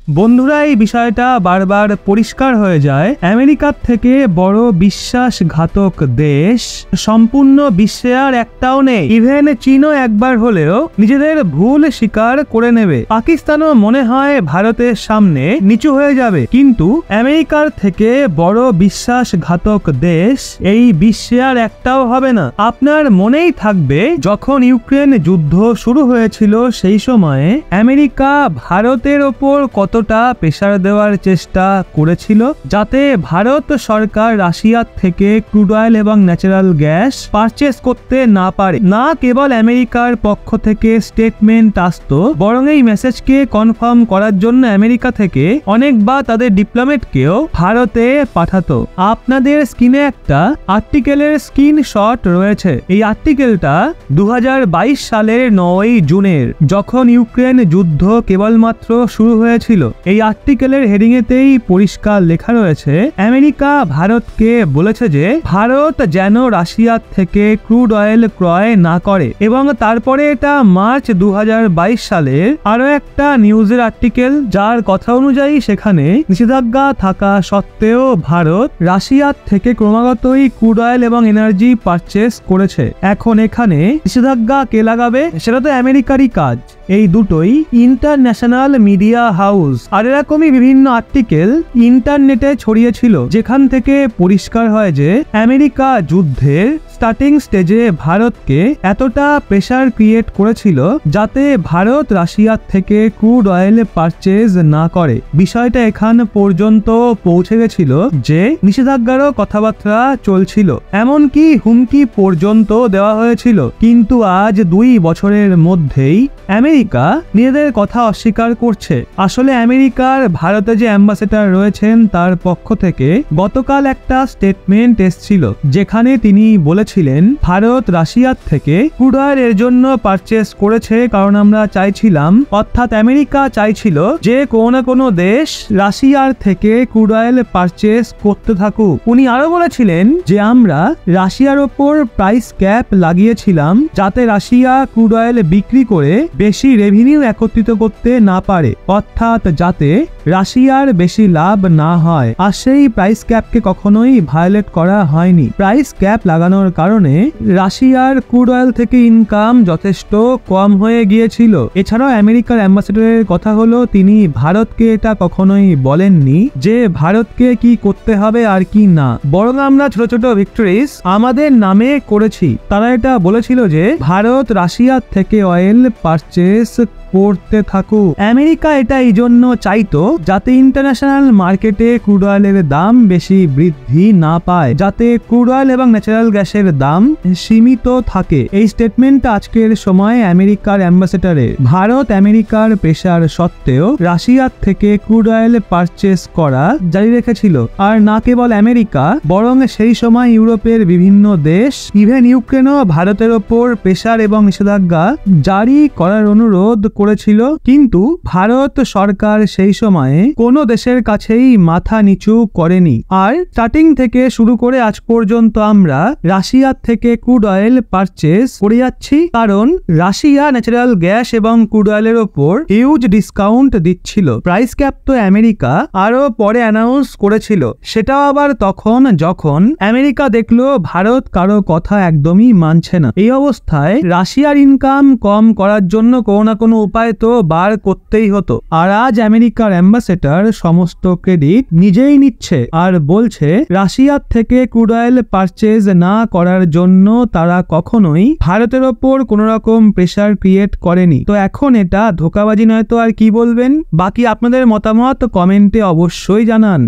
বন্ধুরা, এই বিষয়টা বারবার পরিষ্কার হয়ে যায়। আমেরিকার থেকে বড় বিশ্বাসঘাতক দেশ সম্পূর্ণ বিশ্বে আর একটাও নেই। ইভেন চীনও একবার হলেও নিজেদের ভুল স্বীকার করে নেবে। পাকিস্তানও মনে হয় ভারতের সামনে নিচু হয়ে যাবে, কিন্তু আমেরিকার থেকে বড় বিশ্বাসঘাতক দেশ এই বিশ্বে আর একটাও হবে না। আপনার মনেই থাকবে, যখন ইউক্রেন যুদ্ধ শুরু হয়েছিল সেই সময়ে আমেরিকা ভারতের ওপর কতটা প্রেসার দেওয়ার চেষ্টা করেছিল, যাতে ভারত সরকার রাশিয়ার থেকে ক্রুড অয়েল এবং ন্যাচারাল গ্যাস পারচেস করতে না পারে। না কেবল আমেরিকার পক্ষ থেকে স্টেটমেন্ট আসতো, বরং এই মেসেজকে কনফার্ম করার জন্য আমেরিকা থেকে অনেকবার তাদের ডিপ্লোমেটকেও ভারতে পাঠাতো। আপনাদের স্ক্রিনে একটা আর্টিকেলের স্ক্রিনশট রয়েছে। এই আর্টিকেলটা 2022 সালের 9 জুনের, যখন ইউক্রেন যুদ্ধ কেবলমাত্র শুরু হয়েছিল। এই আর্টিকেলের হেডিং এতেই পরিষ্কার লেখা রয়েছে, আমেরিকা ভারতকে বলেছে যে ভারত যেন রাশিয়ার থেকে ক্রুড অয়েল ক্রয় না করে। এবং তারপরে এটা মার্চ 2022 সালের আরো একটা নিউজের আর্টিকেল, যার কথা অনুযায়ী সেখানে নিষেধাজ্ঞা থাকা সত্ত্বেও ভারত রাশিয়ার থেকে ক্রমাগতই ক্রুড অয়েল এবং এনার্জি পারচেস করেছে। এখন এখানে নিষেধাজ্ঞা কে লাগাবে? সেটা তো আমেরিকারই কাজ। এই দুটোই ইন্টারন্যাশনাল মিডিয়া হাউস আর এরকমই বিভিন্ন আর্টিকেল ইন্টারনেটে ছড়িয়েছিল, যেখান থেকে পরিষ্কার হয় যে আমেরিকা যুদ্ধের স্টার্টিং স্টেজে ভারতকে এতটা প্রেসার ক্রিয়েট করেছিল যাতে ভারত রাশিয়ার থেকে ক্রুড অয়েল পারচেজ না করে। বিষয়টা এখান পর্যন্ত পৌঁছে গেছিল যে নিষেধাজ্ঞারও কথাবার্তা চলছিল, এমনকি হুমকি পর্যন্ত দেওয়া হয়েছিল। কিন্তু আজ 2 বছরের মধ্যেই আমেরিকা নিজেদের কথা অস্বীকার করছে। আসলে আমেরিকার ভারতে যে অ্যাম্বাসেডর রয়েছেন তার পক্ষ থেকে গতকাল একটা স্টেটমেন্ট এসেছিল, যেখানে তিনি বলেছিলেন ভারত রাশিয়ার থেকে ক্রুড অয়েল এর জন্য পারচেস করেছে কারণ আমরা চাইছিলাম, অর্থাৎ আমেরিকা চাইছিল যে কোনো না কোনো দেশ রাশিয়ার থেকে ক্রুড অয়েল পারচেস করতে থাকুক। উনি আরো বলেছিলেন যে আমরা রাশিয়ার ওপর প্রাইস ক্যাপ লাগিয়েছিলাম যাতে রাশিয়া ক্রুড অয়েল বিক্রি করে বেশি রেভিনিউ একত্রিত করতে না পারে, অর্থাৎ যাতে রাশিয়ার বেশি লাভ না হয়। আর সেই প্রাইস ক্যাপকে কখনোই ভায়োলেট করা হয়নি। প্রাইস ক্যাপ লাগানোর কারণে রাশিয়ার ক্রুড অয়েল থেকে ইনকাম যথেষ্ট কম হয়ে গিয়েছিল। এছাড়াও আমেরিকার অ্যাম্বাসেডরের কথা হলো, তিনি ভারতকে এটা কখনোই বলেননি যে ভারতকে কি করতে হবে আর কি না, বরং আমরা ছোট ছোট ভিক্টরিজ আমাদের নামে করেছি। তারা এটা বলেছিল যে ভারত রাশিয়ার থেকে অয়েল পারচেস করতে থাকুক। আমেরিকা এটা এই জন্য চাইতো যাতে ইন্টারন্যাশনাল মার্কেটে ক্রুড অয়েলের দাম বেশি বৃদ্ধি না পায়, যাতে ক্রুড অয়েল এবং ন্যাচারাল গ্যাসের দাম সীমিত থাকে। এই স্টেটমেন্টটা আজকের সময় আমেরিকার অ্যাম্বাসেডারে ভারত আমেরিকার প্রেসার সত্ত্বেও রাশিয়ার থেকে ক্রুড অয়েল পারচেস করা জারি রেখেছিল। আর না কেবল আমেরিকা, বরং সেই সময় ইউরোপের বিভিন্ন দেশ, ইভেন ইউক্রেনও ভারতের ওপর প্রেসার এবং নিষেধাজ্ঞা জারি করার অনুরোধ করেছিল। কিন্তু ভারত সরকার সেই সময়ে কোনো দেশের কাছেই মাথা নিচু করেনি। আর স্টার্টিং থেকে শুরু করে আজ পর্যন্ত আমরা রাশিয়ার থেকে ক্রুড অয়েল পারচেস করে যাচ্ছি, কারণ রাশিয়া ন্যাচারাল গ্যাস এবং ক্রুড অয়েলের ওপর হিউজ ডিসকাউন্ট দিচ্ছিল। প্রাইস ক্যাপ তো আমেরিকা আরো পরে অ্যানাউন্স করেছিল, সেটাও আবার তখন যখন আমেরিকা দেখলো ভারত কারো কথা একদমই মানছে না। এই অবস্থায় রাশিয়ার ইনকাম কম করার জন্য কোনো না কোনো উপায় তো বার করতেই হতো। আর আজ আমেরিকার অ্যাম্বাসেডর সমস্ত ক্রেডিট নিজেই নিচ্ছে আর বলছে রাশিয়ার থেকে ক্রুড অয়েল পারচেজ না করার জন্য তারা কখনোই ভারতের ওপর কোনো রকম প্রেসার ক্রিয়েট করেনি। তো এখন এটা ধোঁকাবাজি নয় তো আর কি বলবেন? বাকি আপনাদের মতামত কমেন্টে অবশ্যই জানান।